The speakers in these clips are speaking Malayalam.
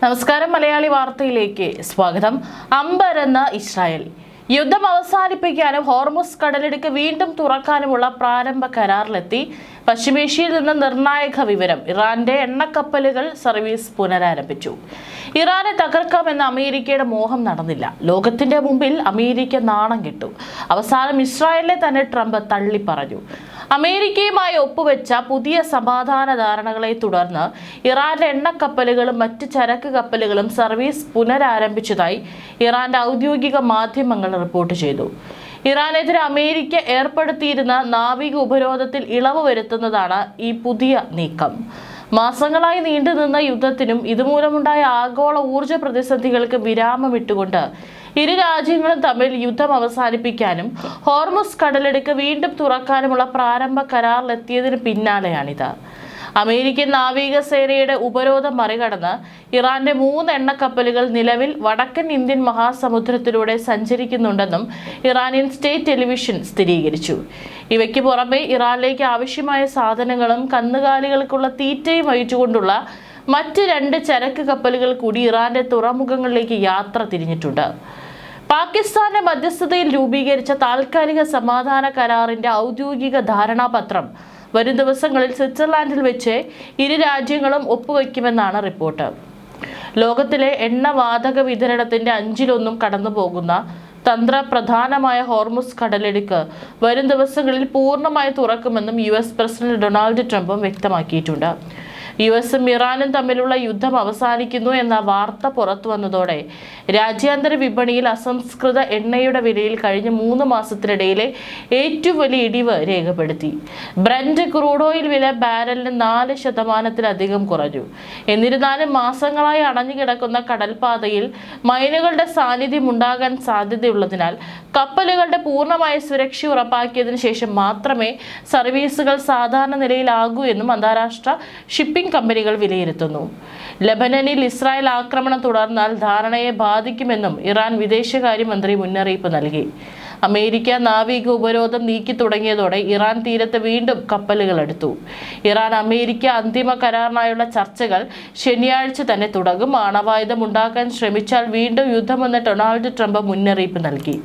നമസ്കാരം. മലയാളി വാർത്തയിലേക്ക് സ്വാഗതം. അമ്പരന്ന ഇസ്രായേൽ യുദ്ധം അവസാനിപ്പിക്കാനും ഹോർമുസ് കടലിടുക്ക് വീണ്ടും തുറക്കാനുമുള്ള പ്രാരംഭ കരാറിലെത്തി. പശ്ചിമേഷ്യയിൽ നിന്ന് നിർണായക വിവരം: ഇറാന്റെ എണ്ണക്കപ്പലുകൾ സർവീസ് പുനരാരംഭിച്ചു. ഇറാനെ തകർക്കാമെന്ന അമേരിക്കയുടെ മോഹം നടന്നില്ല. ലോകത്തിന്റെ മുമ്പിൽ അമേരിക്ക നാണം കെട്ടു. അവസാനം ഇസ്രായേലിനെ തന്നെ ട്രംപ് തള്ളിപ്പറഞ്ഞു. അമേരിക്കയുമായി ഒപ്പുവെച്ച പുതിയ സമാധാന ധാരണകളെ തുടർന്ന് ഇറാന്റെ എണ്ണക്കപ്പലുകളും മറ്റ് ചരക്ക് കപ്പലുകളും സർവീസ് പുനരാരംഭിച്ചതായി ഇറാന്റെ ഔദ്യോഗിക മാധ്യമങ്ങൾ റിപ്പോർട്ട് ചെയ്തു. ഇറാനെതിരെ അമേരിക്ക ഏർപ്പെടുത്തിയിരുന്ന നാവിക ഉപരോധത്തിൽ ഇളവ് വരുത്തുന്നതാണ് ഈ പുതിയ നീക്കം. മാസങ്ങളായി നീണ്ടുനിന്ന യുദ്ധത്തിനും ഇതുമൂലമുണ്ടായ ആഗോള ഊർജ്ജ പ്രതിസന്ധികൾക്ക് വിരാമമിട്ടുകൊണ്ട് ഇരു രാജ്യങ്ങളും തമ്മിൽ യുദ്ധം അവസാനിപ്പിക്കാനും ഹോർമുസ് കടലിടുക്ക് വീണ്ടും തുറക്കാനുമുള്ള പ്രാരംഭ കരാറിലെത്തിയതിന് പിന്നാലെയാണിത്. അമേരിക്കൻ നാവികസേനയുടെ ഉപരോധം മറികടന്ന് ഇറാന്റെ 3 എണ്ണക്കപ്പലുകൾ നിലവിൽ വടക്കൻ ഇന്ത്യൻ മഹാസമുദ്രത്തിലൂടെ സഞ്ചരിക്കുന്നുണ്ടെന്നും ഇറാനിയൻ സ്റ്റേറ്റ് ടെലിവിഷൻ സ്ഥിരീകരിച്ചു. ഇവയ്ക്ക് പുറമെ ഇറാനിലേക്ക് ആവശ്യമായ സാധനങ്ങളും കന്നുകാലികൾക്കുള്ള തീറ്റയും വഹിച്ചുകൊണ്ടുള്ള മറ്റ് 2 ചരക്ക് കപ്പലുകൾ കൂടി ഇറാന്റെ തുറമുഖങ്ങളിലേക്ക് യാത്ര തിരിഞ്ഞിട്ടുണ്ട്. പാകിസ്ഥാന്റെ മധ്യസ്ഥതയിൽ രൂപീകരിച്ച താൽക്കാലിക സമാധാന കരാറിന്റെ ഔദ്യോഗിക ധാരണാപത്രം വരും ദിവസങ്ങളിൽ സ്വിറ്റ്സർലാൻഡിൽ വെച്ച് ഇരു രാജ്യങ്ങളും ഒപ്പുവെക്കുമെന്നാണ് റിപ്പോർട്ട്. ലോകത്തിലെ എണ്ണവാതക വിതരണത്തിന്റെ 1/5 കടന്നുപോകുന്ന തന്ത്രപ്രധാനമായ ഹോർമുസ് കടലിടുക്ക് വരും ദിവസങ്ങളിൽ പൂർണ്ണമായി തുറക്കുമെന്നും US പ്രസിഡന്റ് ഡൊണാൾഡ് ട്രംപും വ്യക്തമാക്കിയിട്ടുണ്ട്. US-ഉം ഇറാനും തമ്മിലുള്ള യുദ്ധം അവസാനിക്കുന്നു എന്ന വാർത്ത പുറത്തു വന്നതോടെ രാജ്യാന്തര വിപണിയിൽ അസംസ്കൃത എണ്ണയുടെ വിലയിൽ കഴിഞ്ഞ 3 മാസത്തിനിടയിലെ ഏറ്റവും വലിയ ഇടിവ് രേഖപ്പെടുത്തി. ബ്രന്റ് ക്രൂഡ് ഓയിൽ വില ബാരലിന് 4% കുറഞ്ഞു. എന്നിരുന്നാലും മാസങ്ങളായി അടഞ്ഞുകിടക്കുന്ന കടൽപാതയിൽ മൈനുകളുടെ സാന്നിധ്യം ഉണ്ടാകാൻ സാധ്യതയുള്ളതിനാൽ കപ്പലുകളുടെ പൂർണ്ണമായ സുരക്ഷ ഉറപ്പാക്കിയതിനു ശേഷം മാത്രമേ സർവീസുകൾ സാധാരണ നിലയിലാകൂ എന്നും അന്താരാഷ്ട്ര ഷിപ്പിംഗ് കമ്പനികൾ വിലയിരുത്തുന്നു. ലെബനനിൽ ഇസ്രായേൽ ആക്രമണം തുടർന്നാൽ ധാരണയെ ബാധിക്കുമെന്നും ഇറാൻ വിദേശകാര്യമന്ത്രി മുന്നറിയിപ്പ് നൽകി. അമേരിക്ക നാവിക ഉപരോധം നീക്കി തുടങ്ങിയതോടെ ഇറാൻ തീരത്ത് വീണ്ടും കപ്പലുകൾ എടുത്തു. ഇറാൻ അമേരിക്ക അന്തിമ കരാറിനായുള്ള ചർച്ചകൾ ശനിയാഴ്ച തന്നെ തുടങ്ങും. ആണവായുധം ഉണ്ടാക്കാൻ ശ്രമിച്ചാൽ വീണ്ടും യുദ്ധമെന്ന് ഡൊണാൾഡ് ട്രംപ് മുന്നറിയിപ്പ് നൽകി.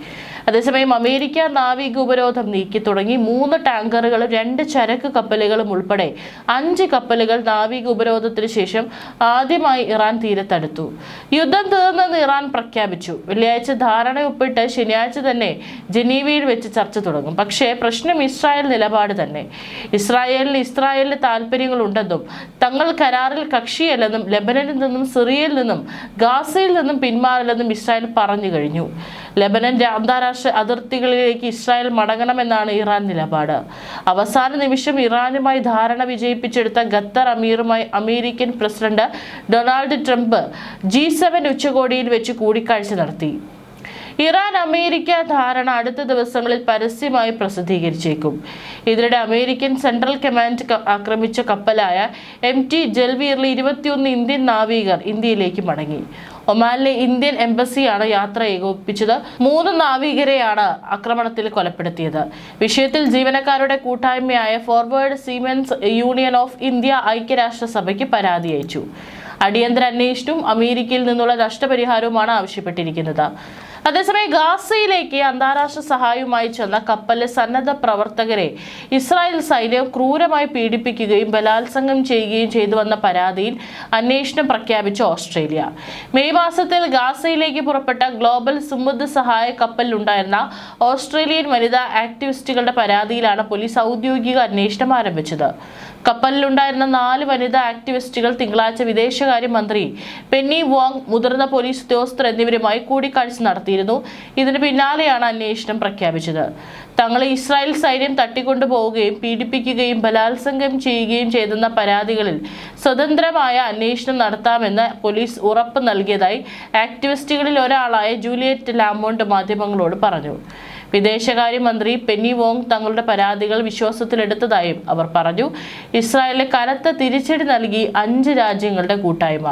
അതേസമയം അമേരിക്ക നാവിക ഉപരോധം നീക്കി തുടങ്ങി. 3 ടാങ്കറുകളും 2 ചരക്ക് കപ്പലുകളും ഉൾപ്പെടെ 5 കപ്പലുകൾ നാവിക ഉപരോധത്തിന് ശേഷം ആദ്യമായി ഇറാൻ തീരത്തെടുത്തു. യുദ്ധം തീർന്നെന്ന് ഇറാൻ പ്രഖ്യാപിച്ചു. വെള്ളിയാഴ്ച ധാരണ ഒപ്പിട്ട് ശനിയാഴ്ച തന്നെ ജനീവയിൽ വെച്ച് ചർച്ച തുടങ്ങും. പക്ഷേ പ്രശ്നം ഇസ്രായേൽ നിലപാട് തന്നെ. ഇസ്രായേലിന് താല്പര്യങ്ങളുണ്ടെന്നും തങ്ങൾ കരാറിൽ കക്ഷിയല്ലെന്നും ലെബനനിൽ നിന്നും സിറിയയിൽ നിന്നും ഗാസയിൽ നിന്നും പിന്മാറില്ലെന്നും ഇസ്രായേൽ പറഞ്ഞു കഴിഞ്ഞു. ലെബനന്റെ അന്താരാഷ്ട്ര അതിർത്തികളിലേക്ക് ഇസ്രായേൽ മടങ്ങണമെന്നാണ് ഇറാൻ നിലപാട്. അവസാന നിമിഷം ഇറാനുമായി ധാരണ വിജയിപ്പിച്ചെടുത്ത ഖത്തർ അമീറുമായി American president Donald Trump G7 ഉച്ചകോടിയിൽ വെച്ച് കൂടിക്കാഴ്ച നടത്തി. ഇറാൻ അമേരിക്ക ധാരണ അടുത്ത ദിവസങ്ങളിൽ പരസ്യമായി പ്രസിദ്ധീകരിച്ചേക്കും. ഇതിനിടെ അമേരിക്കൻ സെൻട്രൽ കമാൻഡ് ആക്രമിച്ച കപ്പലായ MT ജൽവീറിലെ 21 ഇന്ത്യൻ നാവികർ ഇന്ത്യയിലേക്ക് മടങ്ങി. ഒമാനിലെ ഇന്ത്യൻ എംബസിയാണ് യാത്ര ഏകോപിപ്പിച്ചത്. 3 നാവികരെയാണ് ആക്രമണത്തിൽ കൊലപ്പെടുത്തിയത്. വിഷയത്തിൽ ജീവനക്കാരുടെ കൂട്ടായ്മയായ forward seamen's union of India ഐക്യരാഷ്ട്രസഭയ്ക്ക് പരാതി അയച്ചു. അടിയന്തര അന്വേഷണവും അമേരിക്കയിൽ നിന്നുള്ള നഷ്ടപരിഹാരവുമാണ് ആവശ്യപ്പെട്ടിരിക്കുന്നത്. അതേസമയം ഗാസയിലേക്ക് അന്താരാഷ്ട്ര സഹായവുമായി ചെന്ന കപ്പലിലെ സന്നദ്ധ പ്രവർത്തകരെ ഇസ്രായേൽ സൈന്യം ക്രൂരമായി പീഡിപ്പിക്കുകയും ബലാത്സംഗം ചെയ്യുകയും ചെയ്തുവെന്ന പരാതിയിൽ അന്വേഷണം പ്രഖ്യാപിച്ച ഓസ്ട്രേലിയ. മെയ് മാസത്തിൽ ഗാസയിലേക്ക് പുറപ്പെട്ട ഗ്ലോബൽ സുമുദ് സഹായ കപ്പലിലുണ്ടായിരുന്ന ഓസ്ട്രേലിയൻ വനിതാ ആക്ടിവിസ്റ്റുകളുടെ പരാതിയിലാണ് പോലീസ് ഔദ്യോഗിക അന്വേഷണം ആരംഭിച്ചത്. കപ്പലിലുണ്ടായിരുന്ന 4 വനിതാ ആക്ടിവിസ്റ്റുകൾ തിങ്കളാഴ്ച വിദേശകാര്യമന്ത്രി പെന്നി വോങ്, മുതിർന്ന പോലീസ് ഉദ്യോഗസ്ഥർ എന്നിവരുമായി കൂടിക്കാഴ്ച നടത്തിയിരുന്നു. ഇതിന് പിന്നാലെയാണ് അന്വേഷണം പ്രഖ്യാപിച്ചത്. തങ്ങളെ ഇസ്രായേൽ സൈന്യം തട്ടിക്കൊണ്ടുപോവുകയും പീഡിപ്പിക്കുകയും ബലാത്സംഗം ചെയ്യുകയും ചെയ്തെന്ന പരാതികളിൽ സ്വതന്ത്രമായ അന്വേഷണം നടത്താമെന്ന് പോലീസ് ഉറപ്പ് നൽകിയതായി ആക്ടിവിസ്റ്റുകളിൽ ഒരാളായ ജൂലിയറ്റ് ലാമോണ്ട് മാധ്യമങ്ങളോട് പറഞ്ഞു. വിദേശകാര്യമന്ത്രി പെന്നി വോങ് തങ്ങളുടെ പരാതികൾ വിശ്വാസത്തിലെടുത്തതായും അവർ പറഞ്ഞു. ഇസ്രായേലിന് കനത്ത തിരിച്ചടി നൽകി 5 രാജ്യങ്ങളുടെ കൂട്ടായ്മ.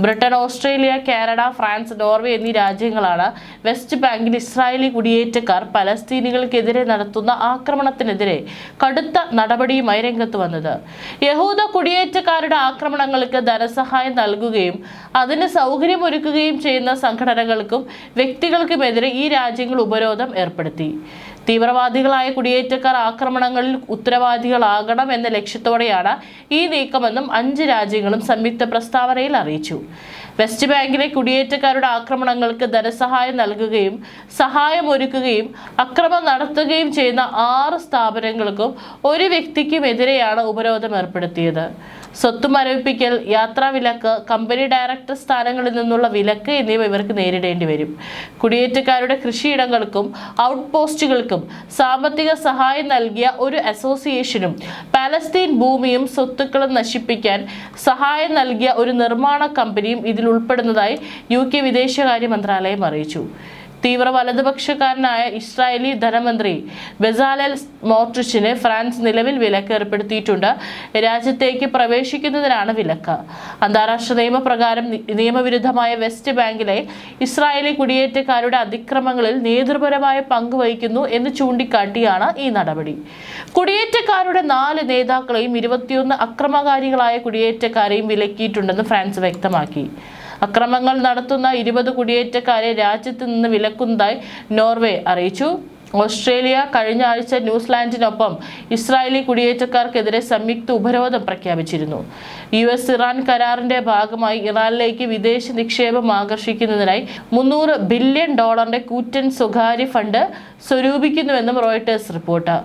Britain, Australia, Canada, France, Norway എന്നീ രാജ്യങ്ങളാണ് വെസ്റ്റ് ബാങ്കിൽ ഇസ്രായേലി കുടിയേറ്റക്കാർ പലസ്തീനികൾക്കെതിരെ നടത്തുന്ന ആക്രമണത്തിനെതിരെ കടുത്ത നടപടിയുമായി രംഗത്ത് വന്നത്. യഹൂദ കുടിയേറ്റക്കാരുടെ ആക്രമണങ്ങൾക്ക് ധനസഹായം നൽകുകയും അതിന് സൗകര്യമൊരുക്കുകയും ചെയ്യുന്ന സംഘടനകൾക്കും വ്യക്തികൾക്കുമെതിരെ ഈ രാജ്യങ്ങൾ ഉപരോധം ഏർപ്പെടുത്തി. തീവ്രവാദികളായ കുടിയേറ്റക്കാർ ആക്രമണങ്ങളിൽ ഉത്തരവാദികളാകണം എന്ന ലക്ഷ്യത്തോടെയാണ് ഈ നീക്കമെന്നും 5 രാജ്യങ്ങളും സംയുക്ത പ്രസ്താവനയിൽ അറിയിച്ചു. വെസ്റ്റ് ബാങ്കിലെ കുടിയേറ്റക്കാരുടെ ആക്രമണങ്ങൾക്ക് ധനസഹായം നൽകുകയും സഹായമൊരുക്കുകയും അക്രമം നടത്തുകയും ചെയ്യുന്ന 6 സ്ഥാപനങ്ങൾക്കും ഒരു വ്യക്തിക്കുമെതിരെയാണ് ഉപരോധം ഏർപ്പെടുത്തിയത്. സ്വത്ത് മരവിപ്പിക്കൽ, യാത്രാവിലക്ക്, കമ്പനി ഡയറക്ടർ സ്ഥാനങ്ങളിൽ നിന്നുള്ള വിലക്ക് എന്നിവ ഇവർക്ക് നേരിടേണ്ടി വരും. കുടിയേറ്റക്കാരുടെ കൃഷിയിടങ്ങൾക്കും ഔട്ട് പോസ്റ്റുകൾക്കും സാമ്പത്തിക സഹായം നൽകിയ ഒരു അസോസിയേഷനും പാലസ്തീൻ ഭൂമിയും സ്വത്തുക്കളും നശിപ്പിക്കാൻ സഹായം നൽകിയ ഒരു നിർമ്മാണ കമ്പനിയും ഇതിൽ ഉൾപ്പെടുന്നതായി UK വിദേശകാര്യ മന്ത്രാലയം അറിയിച്ചു. തീവ്ര വലതുപക്ഷക്കാരനായ ഇസ്രായേലി ധനമന്ത്രി ബെസാലെൽ സ്മോട്രിച്ചിന് ഫ്രാൻസ് നിലവിൽ വിലക്ക് ഏർപ്പെടുത്തിയിട്ടുണ്ട്. രാജ്യത്തേക്ക് പ്രവേശിക്കുന്നതിനാണ് വിലക്ക്. അന്താരാഷ്ട്ര നിയമപ്രകാരം നിയമവിരുദ്ധമായ വെസ്റ്റ് ബാങ്കിലെ ഇസ്രായേലി കുടിയേറ്റക്കാരുടെ അതിക്രമങ്ങളിൽ നേതൃപരമായ പങ്ക് വഹിക്കുന്നു എന്ന് ചൂണ്ടിക്കാട്ടിയാണ് ഈ നടപടി. കുടിയേറ്റക്കാരുടെ 4 നേതാക്കളെയും 21 അക്രമകാരികളായ കുടിയേറ്റക്കാരെയും വിലക്കിയിട്ടുണ്ടെന്ന് ഫ്രാൻസ് വ്യക്തമാക്കി. അക്രമങ്ങൾ നടത്തുന്ന 20 കുടിയേറ്റക്കാരെ രാജ്യത്ത് നിന്ന് വിലക്കുന്നതായി നോർവേ അറിയിച്ചു. ഓസ്ട്രേലിയ കഴിഞ്ഞ ആഴ്ച ന്യൂസിലാൻഡിനൊപ്പം ഇസ്രായേലി കുടിയേറ്റക്കാർക്കെതിരെ സംയുക്ത ഉപരോധം പ്രഖ്യാപിച്ചിരുന്നു. US ഇറാൻ കരാറിന്റെ ഭാഗമായി ഇറാനിലേക്ക് വിദേശ നിക്ഷേപം ആകർഷിക്കുന്നതിനായി $300 ബില്യൺ കൂറ്റൻ സ്വകാര്യ ഫണ്ട് സ്വരൂപിക്കുന്നുവെന്നും റോയിട്ടേഴ്സ് റിപ്പോർട്ട്.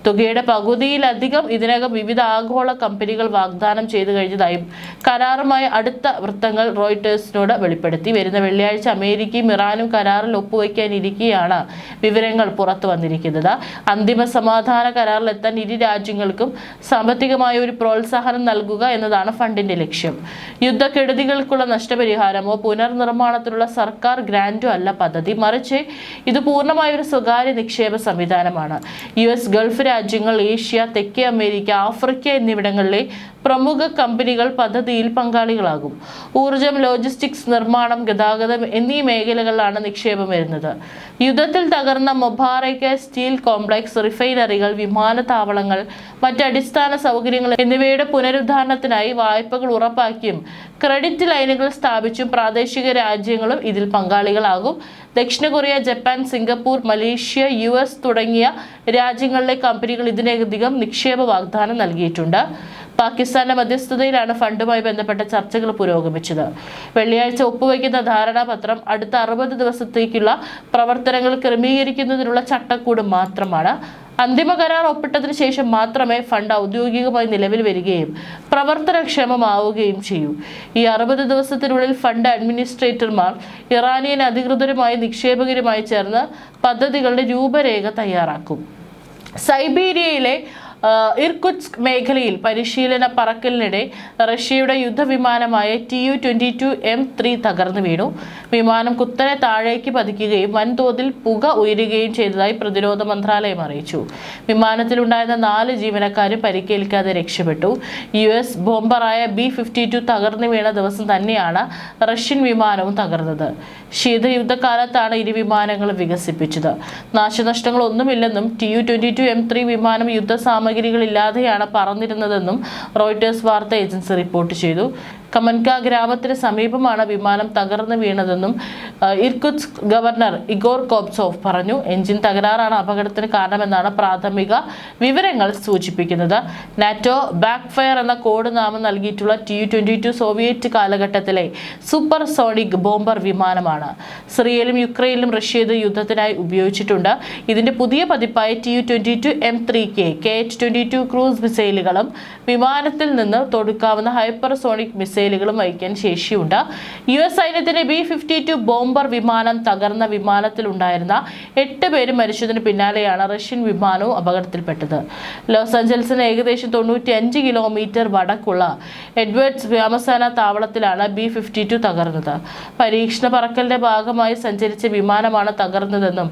തുകയുടെ പകുതിയിലധികം ഇതിനകം വിവിധ ആഗോള കമ്പനികൾ വാഗ്ദാനം ചെയ്തു കഴിഞ്ഞതായും കരാറുമായി അടുത്ത വൃത്തങ്ങൾ റോയിട്ടേഴ്സിനോട് വെളിപ്പെടുത്തി. വരുന്ന വെള്ളിയാഴ്ച അമേരിക്കയും ഇറാനും കരാറിൽ ഒപ്പുവയ്ക്കാനിരിക്കെയാണ് വിവരങ്ങൾ പുറത്തു വന്നിരിക്കുന്നത്. അന്തിമ സമാധാന കരാറിലെത്താൻ ഇരു രാജ്യങ്ങൾക്കും സാമ്പത്തികമായ ഒരു പ്രോത്സാഹനം നൽകുക എന്നതാണ് ഫണ്ടിന്റെ ലക്ഷ്യം. യുദ്ധക്കെടുതികൾക്കുള്ള നഷ്ടപരിഹാരമോ പുനർനിർമ്മാണത്തിനുള്ള സർക്കാർ ഗ്രാന്റോ അല്ല പദ്ധതി, മറിച്ച് ഇത് പൂർണ്ണമായ ഒരു സ്വകാര്യ നിക്ഷേപ സംവിധാനമാണ്. US, ഗൾഫ് രാജ്യങ്ങൾ, ഏഷ്യ, തെക്കേ അമേരിക്ക, ആഫ്രിക്ക എന്നിവിടങ്ങളിലെ പ്രമുഖ കമ്പനികൾ പദ്ധതിയിൽ പങ്കാളികളാകും. ഊർജം, ലോജിസ്റ്റിക്സ്, നിർമ്മാണം, ഗതാഗതം എന്നീ മേഖലകളിലാണ് നിക്ഷേപം വരുന്നത്. യുദ്ധത്തിൽ തകർന്ന മൊബാറയ്ക്ക് സ്റ്റീൽ കോംപ്ലക്സ്, റിഫൈനറികൾ, വിമാനത്താവളങ്ങൾ, മറ്റ് അടിസ്ഥാന സൗകര്യങ്ങൾ എന്നിവയുടെ പുനരുദ്ധാരണത്തിനായി വായ്പകൾ ഉറപ്പാക്കിയും ക്രെഡിറ്റ് ലൈനുകൾ സ്ഥാപിച്ചും പ്രാദേശിക രാജ്യങ്ങളും ഇതിൽ പങ്കാളികളാകും. ദക്ഷിണ Korea, Japan, Singapore, Malaysia, US തുടങ്ങിയ രാജ്യങ്ങളിലെ കമ്പനികൾ ഇതിനകം നിക്ഷേപ വാഗ്ദാനം നൽകിയിട്ടുണ്ട്. പാകിസ്ഥാന്റെ മധ്യസ്ഥതയിലാണ് ഫണ്ടുമായി ബന്ധപ്പെട്ട ചർച്ചകൾ പുരോഗമിച്ചത്. വെള്ളിയാഴ്ച ഒപ്പുവയ്ക്കുന്ന ധാരണാപത്രം അടുത്ത 60 ദിവസത്തേക്കുള്ള പ്രവർത്തനങ്ങൾ ക്രമീകരിക്കുന്നതിനുള്ള ചട്ടക്കൂട് മാത്രമാണ്. അന്തിമ കരാർ ഒപ്പിട്ടതിന് ശേഷം മാത്രമേ ഫണ്ട് ഔദ്യോഗികമായി നിലവിൽ വരികയും പ്രവർത്തനക്ഷമമാവുകയും ചെയ്യൂ. ഈ 60 ദിവസത്തിനുള്ളിൽ ഫണ്ട് അഡ്മിനിസ്ട്രേറ്റർമാർ ഇറാനിയൻ അധികൃതരുമായി നിക്ഷേപകരുമായി ചേർന്ന് പദ്ധതികളുടെ രൂപരേഖ തയ്യാറാക്കും. സൈബീരിയയിലെ ഇർകുട്സ്ക് മേഖലയിൽ പരിശീലന പറക്കലിനിടെ റഷ്യയുടെ യുദ്ധവിമാനമായ Tu-22 M3 തകർന്നു വീണു. വിമാനം കുത്തനെ താഴേക്ക് പതിക്കുകയും വൻതോതിൽ പുക ഉയരുകയും ചെയ്തതായി പ്രതിരോധ മന്ത്രാലയം അറിയിച്ചു. വിമാനത്തിലുണ്ടായിരുന്ന 4 ജീവനക്കാരും പരിക്കേൽക്കാതെ രക്ഷപ്പെട്ടു. US ബോംബറായ B-52 തകർന്നു വീണ ദിവസം തന്നെയാണ് റഷ്യൻ വിമാനവും തകർന്നത്. ശീതയുദ്ധകാലത്താണ് ഇരു വിമാനങ്ങളും വികസിപ്പിച്ചത്. നാശനഷ്ടങ്ങളൊന്നുമില്ലെന്നും Tu-22 M3 വിമാനം യുദ്ധസാമഗ്രികളില്ലാതെയാണ് പറന്നിരുന്നതെന്നും റോയിട്ടേഴ്സ് വാർത്താ ഏജൻസി റിപ്പോർട്ട് ചെയ്തു. കമൻക ഗ്രാമത്തിന് സമീപമാണ് വിമാനം തകർന്നു വീണതെന്നും ഇർകുട്സ്ക് ഗവർണർ ഇഗോർ കോബ്സോവ് പറഞ്ഞു. എഞ്ചിൻ തകരാറാണ് അപകടത്തിന് കാരണമെന്നാണ് പ്രാഥമിക വിവരങ്ങൾ സൂചിപ്പിക്കുന്നത്. നാറ്റോ ബാക്ക്ഫയർ എന്ന കോഡ് നാമം നൽകിയിട്ടുള്ള Tu-22 സോവിയറ്റ് കാലഘട്ടത്തിലെ സൂപ്പർ സോണിക് ബോംബർ വിമാനമാണ്. സിറിയയിലും യുക്രൈനിലും റഷ്യ ഇത് യുദ്ധത്തിനായി ഉപയോഗിച്ചിട്ടുണ്ട്. ഇതിന്റെ പുതിയ പതിപ്പായ Tu-22 M3K KH-22 ക്രൂസ് മിസൈലുകളും വിമാനത്തിൽ നിന്ന് തൊടുക്കാവുന്ന ഹൈപ്പർസോണിക് മിസൈലുകളും വഹിക്കാൻ ശേഷിയുണ്ട്. US സൈന്യത്തിന്റെ B-52 ബോംബർ വിമാനം തകർന്ന വിമാനത്തിലുണ്ടായിരുന്ന 8 പേര് മരിച്ചതിന് പിന്നാലെയാണ് റഷ്യൻ വിമാനവും അപകടത്തിൽപ്പെട്ടത്. ലോസ് ആഞ്ചൽസിന് ഏകദേശം 95 കിലോമീറ്റർ വടക്കുള്ള എഡ്വേർഡ്സ് വ്യോമസേന താവളത്തിലാണ് B-52 തകർന്നത്. പരീക്ഷണ പറക്കലിന്റെ ഭാഗമായി സഞ്ചരിച്ച വിമാനമാണ് തകർന്നതെന്നും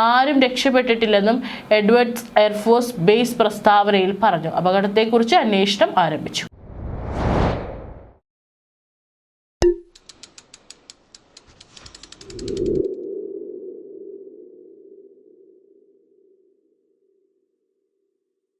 ആരും രക്ഷപ്പെട്ടിട്ടില്ലെന്നും എഡ്വേർഡ്സ് എയർഫോഴ്സ് ബേസ് പ്രസ്താവനയിൽ പറഞ്ഞു. അപകടത്തെക്കുറിച്ച് അന്വേഷണം ആരംഭിച്ചു.